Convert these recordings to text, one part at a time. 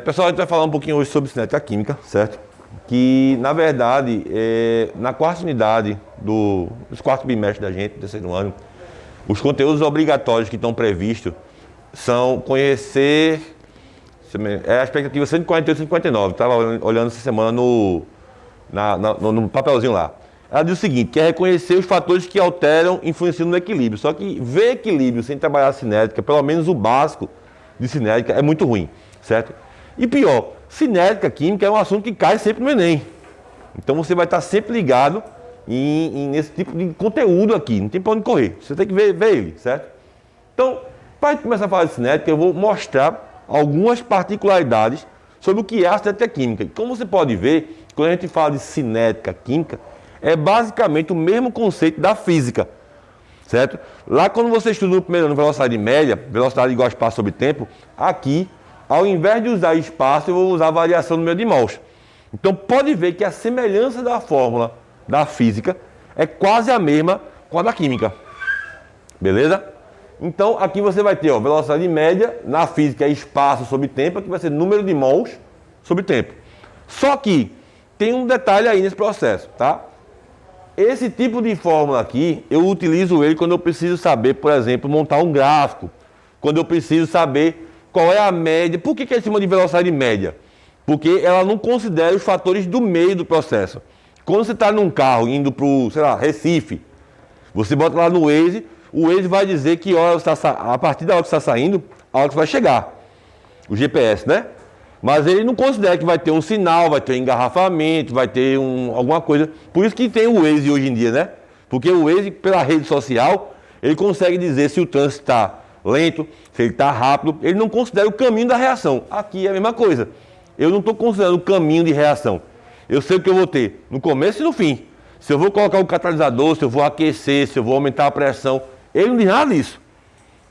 Pessoal, a gente vai falar um pouquinho hoje sobre cinética química, certo? Que, na verdade, na quarta unidade dos quartos bimestres da gente, do terceiro ano, os conteúdos obrigatórios que estão previstos são conhecer... a expectativa 148 e 159, estava olhando essa semana no papelzinho lá. Ela diz o seguinte, que é reconhecer os fatores que alteram, influenciam no equilíbrio. Só que ver equilíbrio sem trabalhar a cinética, pelo menos o básico de cinética, é muito ruim, certo? E pior, cinética química é um assunto que cai sempre no Enem. Então você vai estar sempre ligado nesse tipo de conteúdo aqui, não tem para onde correr. Você tem que ver ele, certo? Então, para a gente começar a falar de cinética, eu vou mostrar algumas particularidades sobre o que é a cinética química. E como você pode ver, quando a gente fala de cinética química, é basicamente o mesmo conceito da física, certo? Lá quando você estuda no primeiro ano velocidade média, velocidade igual a espaço sobre tempo, aqui, ao invés de usar espaço, eu vou usar variação no número de mols. Então pode ver que a semelhança da fórmula da física é quase a mesma com a da química, beleza? Então aqui você vai ter velocidade média, na física é espaço sobre tempo, aqui vai ser número de mols sobre tempo. Só que tem um detalhe aí nesse processo, tá? Esse tipo de fórmula aqui, eu utilizo ele quando eu preciso saber, por exemplo, montar um gráfico. Quando eu preciso saber qual é a média. Por que ele chama de velocidade média? Porque ela não considera os fatores do meio do processo. Quando você está num carro indo para o, sei lá, Recife, você bota lá no Waze, o Waze vai dizer que hora você está, a partir da hora que você está saindo, a hora que você vai chegar. O GPS, né? Mas ele não considera que vai ter um sinal, vai ter um engarrafamento, vai ter alguma coisa. Por isso que tem o Waze hoje em dia, né? Porque o Waze, pela rede social, ele consegue dizer se o trânsito está lento, se ele está rápido. Ele não considera o caminho da reação. Aqui é a mesma coisa. Eu não estou considerando o caminho de reação. Eu sei o que eu vou ter no começo e no fim. Se eu vou colocar o catalisador, se eu vou aquecer, se eu vou aumentar a pressão. Ele não diz nada disso.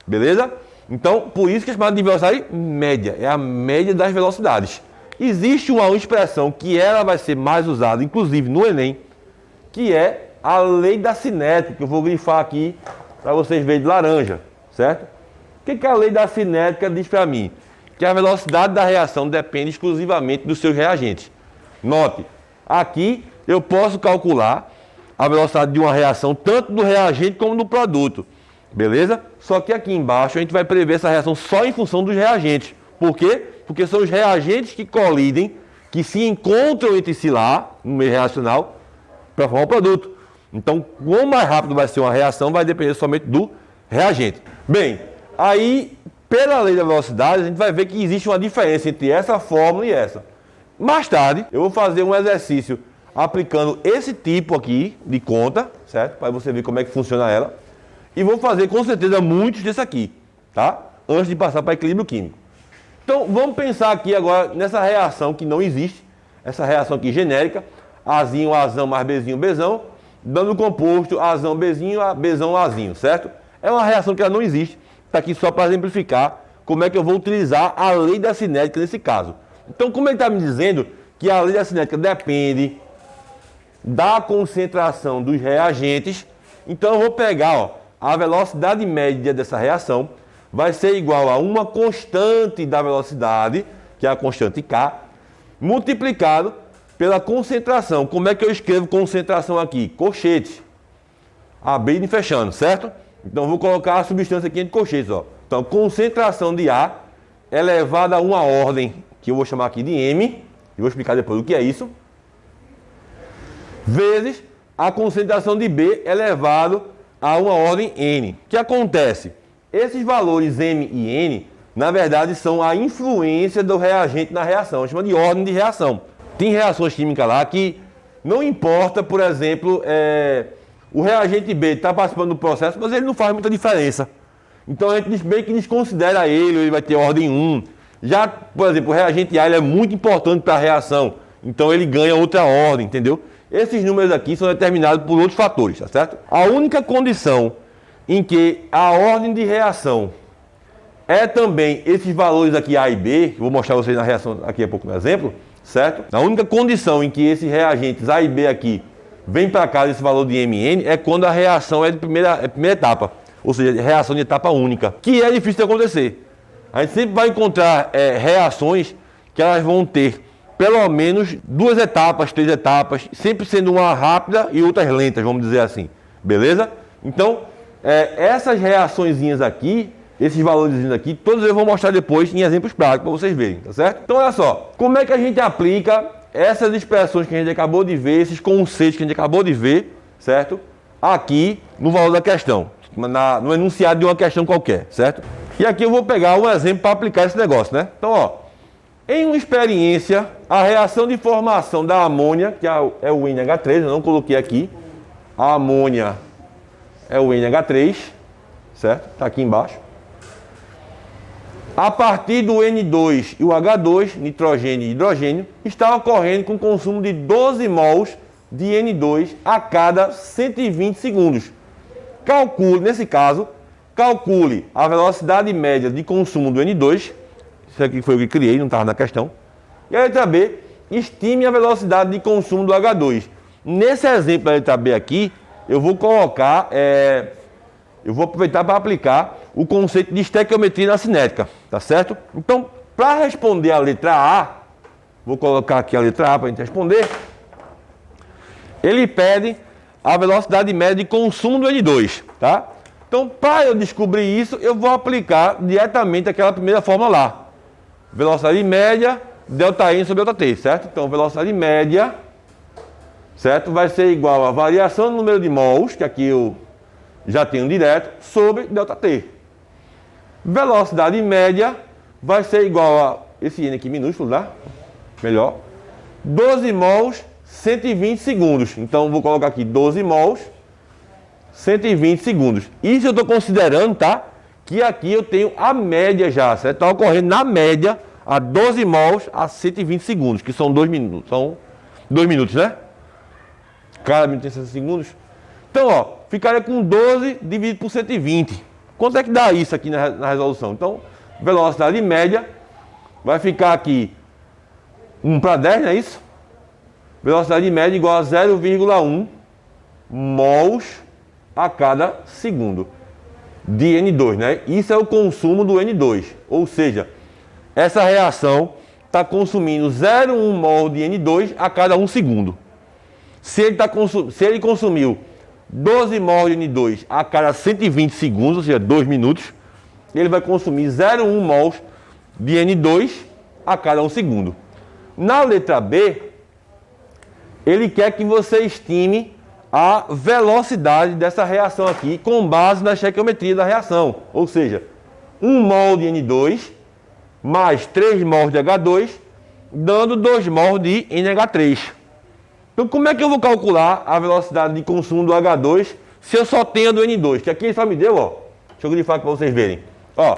Beleza? Então, por isso que é chamado de velocidade média, é a média das velocidades. Existe uma expressão que ela vai ser mais usada, inclusive no Enem, que é a lei da cinética, que eu vou grifar aqui para vocês verem de laranja, certo? O que a lei da cinética diz para mim? Que a velocidade da reação depende exclusivamente dos seus reagentes. Note, aqui eu posso calcular a velocidade de uma reação tanto do reagente como do produto. Beleza? Só que aqui embaixo a gente vai prever essa reação só em função dos reagentes. Por quê? Porque são os reagentes que colidem, que se encontram entre si lá, no meio reacional, para formar o produto. Então, quanto mais rápido vai ser uma reação, vai depender somente do reagente. Bem, aí, pela lei da velocidade, a gente vai ver que existe uma diferença entre essa fórmula e essa. Mais tarde, eu vou fazer um exercício aplicando esse tipo aqui de conta, certo? Para você ver como é que funciona ela. E vou fazer com certeza muitos desse aqui, tá? Antes de passar para equilíbrio químico. Então vamos pensar aqui agora nessa reação que não existe, essa reação aqui genérica, Azinho, Azão mais Bzinho, Bzão, dando o composto Azão, Bzinho, Bzão, Azinho, certo? É uma reação que ela não existe, está aqui só para exemplificar como é que eu vou utilizar a lei da cinética nesse caso. Então como ele está me dizendo que a lei da cinética depende da concentração dos reagentes, então eu vou pegar, a velocidade média dessa reação vai ser igual a uma constante da velocidade, que é a constante K, multiplicado pela concentração. Como é que eu escrevo concentração aqui? Colchete. Abrindo e fechando, certo? Então eu vou colocar a substância aqui entre colchetes. Então, concentração de A elevada a uma ordem, que eu vou chamar aqui de M, e vou explicar depois o que é isso, vezes a concentração de B elevado a uma ordem N. O que acontece? Esses valores M e N, na verdade, são a influência do reagente na reação, chama de ordem de reação. Tem reações químicas lá que não importa, por exemplo, o reagente B está participando do processo, mas ele não faz muita diferença. Então a gente meio que desconsidera ele vai ter ordem 1. Já, por exemplo, o reagente A ele é muito importante para a reação, então ele ganha outra ordem, entendeu? Esses números aqui são determinados por outros fatores, tá certo? A única condição em que a ordem de reação é também esses valores aqui A e B, que eu vou mostrar a vocês na reação aqui a pouco no exemplo, certo? A única condição em que esses reagentes A e B aqui vêm para cá desse valor de MN é quando a reação é de primeira etapa, ou seja, reação de etapa única, que é difícil de acontecer. A gente sempre vai encontrar reações que elas vão ter pelo menos 2 etapas, 3 etapas, sempre sendo uma rápida e outras lentas, vamos dizer assim. Beleza? Então, essas reaçõezinhas aqui, esses valores aqui, todos eu vou mostrar depois em exemplos práticos para vocês verem, tá certo? Então, olha só, como é que a gente aplica essas expressões que a gente acabou de ver, esses conceitos que a gente acabou de ver, certo? Aqui no valor da questão, no enunciado de uma questão qualquer, certo? E aqui eu vou pegar um exemplo para aplicar esse negócio, né? Então, ó, em uma experiência, a reação de formação da amônia, que é o NH3, eu não coloquei aqui, a amônia é o NH3, certo? Está aqui embaixo. A partir do N2 e o H2, nitrogênio e hidrogênio, está ocorrendo com consumo de 12 mols de N2 a cada 120 segundos. Calcule, nesse caso, calcule a velocidade média de consumo do N2, isso aqui foi o que criei, não estava na questão, e a letra B, estime a velocidade de consumo do H2. Nesse exemplo da letra B aqui, eu vou colocar, eu vou aproveitar para aplicar o conceito de estequiometria na cinética, tá certo? Então, para responder a letra A, vou colocar aqui a letra A para a gente responder, ele pede a velocidade média de consumo do N2, tá? Então, para eu descobrir isso, eu vou aplicar diretamente aquela primeira fórmula lá. Velocidade média, ΔN sobre ΔT, certo? Então, velocidade média, certo? Vai ser igual a variação do número de mols, que aqui eu já tenho direto, sobre ΔT. Velocidade média vai ser igual a, esse N aqui minúsculo, tá? Melhor. 12 mols, 120 segundos. Então, vou colocar aqui 12 mols, 120 segundos. Isso eu estou considerando, tá? Que aqui eu tenho a média já, certo? Está ocorrendo na média a 12 mols a 120 segundos, que são 2 minutos. São 2 minutos, né? Cada minuto tem 60 segundos. Então, ó, ficaria com 12 dividido por 120. Quanto é que dá isso aqui na resolução? Então, velocidade média vai ficar aqui 1 para 10, não é isso? Velocidade média igual a 0,1 mols a cada segundo de N2, né? Isso é o consumo do N2, ou seja, essa reação está consumindo 0,1 mol de N2 a cada 1 segundo. Se ele consumiu 12 mol de N2 a cada 120 segundos, ou seja, 2 minutos, ele vai consumir 0,1 mols de N2 a cada 1 segundo. Na letra B, ele quer que você estime a velocidade dessa reação aqui com base na estequiometria da reação. Ou seja, 1 mol de N2 mais 3 mols de H2, dando 2 mols de NH3. Então, como é que eu vou calcular a velocidade de consumo do H2 se eu só tenho a do N2? Que aqui ele só me deu, ó. Deixa eu grifar aqui para vocês verem. Ó,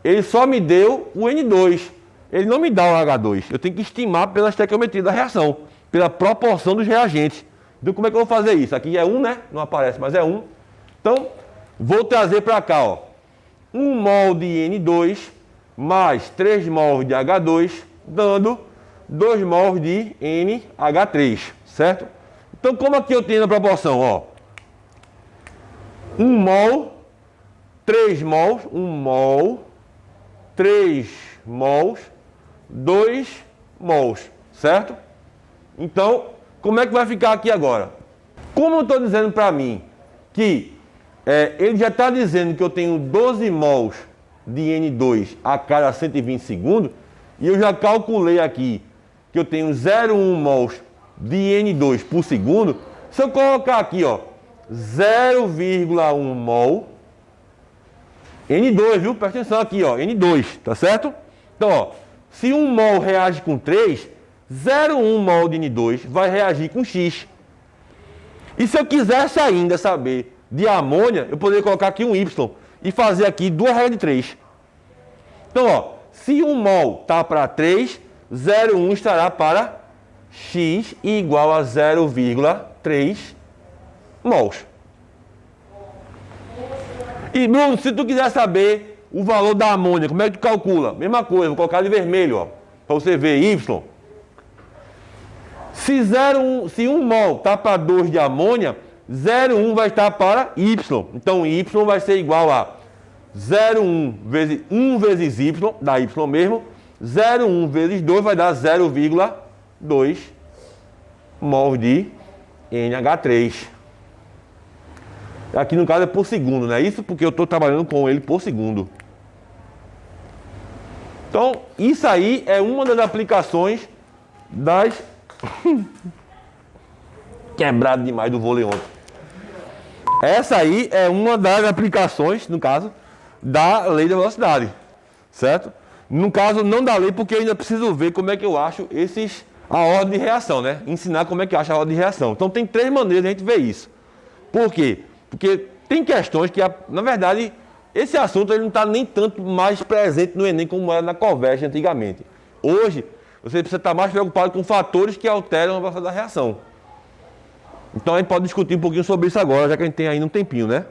ele só me deu o N2. Ele não me dá o H2. Eu tenho que estimar pela estequiometria da reação, pela proporção dos reagentes. Então, como é que eu vou fazer isso? Aqui é 1, né? Não aparece, mas é 1. Então, vou trazer para cá, ó. 1 mol de N2 mais 3 mols de H2, dando 2 mols de NH3, certo? Então, como aqui eu tenho na proporção, ó. 1 mol, 3 mols, 1 mol, 3 mols, 2 mols, certo? Então, como é que vai ficar aqui agora? Como eu estou dizendo para mim que ele já está dizendo que eu tenho 12 mols de N2 a cada 120 segundos, e eu já calculei aqui que eu tenho 0,1 mols de N2 por segundo, se eu colocar aqui, ó, 0,1 mol, N2, viu? Presta atenção aqui, ó, N2, tá certo? Então, ó, se 1 mol reage com 3, 0,1 mol de N2 vai reagir com X. E se eu quisesse ainda saber de amônia, eu poderia colocar aqui um Y e fazer aqui 2 regras de 3. Então, ó, se 1 mol está para 3, 0,1 estará para X igual a 0,3 mols. E, Bruno, se tu quiser saber o valor da amônia, como é que tu calcula? Mesma coisa, vou colocar de vermelho, ó, para você ver, Y. Se 1 mol está para 2 de amônia, 0,1 vai estar para Y. Então, Y vai ser igual a 0,1 vezes 1 vezes y, dá y mesmo. 0,1 vezes 2 vai dar 0,2 mol de NH3. Aqui no caso é por segundo, né? Isso porque eu estou trabalhando com ele por segundo. Então, isso aí é uma das aplicações das... Quebrado demais do vôlei ontem. Essa aí é uma das aplicações, no caso, da lei da velocidade, certo? No caso, não da lei, porque eu ainda preciso ver como é que eu acho a ordem de reação, né? Ensinar como é que eu acho a ordem de reação. Então, tem 3 maneiras de a gente ver isso. Por quê? Porque tem questões que, na verdade, esse assunto ele não está nem tanto mais presente no Enem como era na Covest antigamente. Hoje, você precisa estar mais preocupado com fatores que alteram a velocidade da reação. Então, a gente pode discutir um pouquinho sobre isso agora, já que a gente tem ainda um tempinho, né?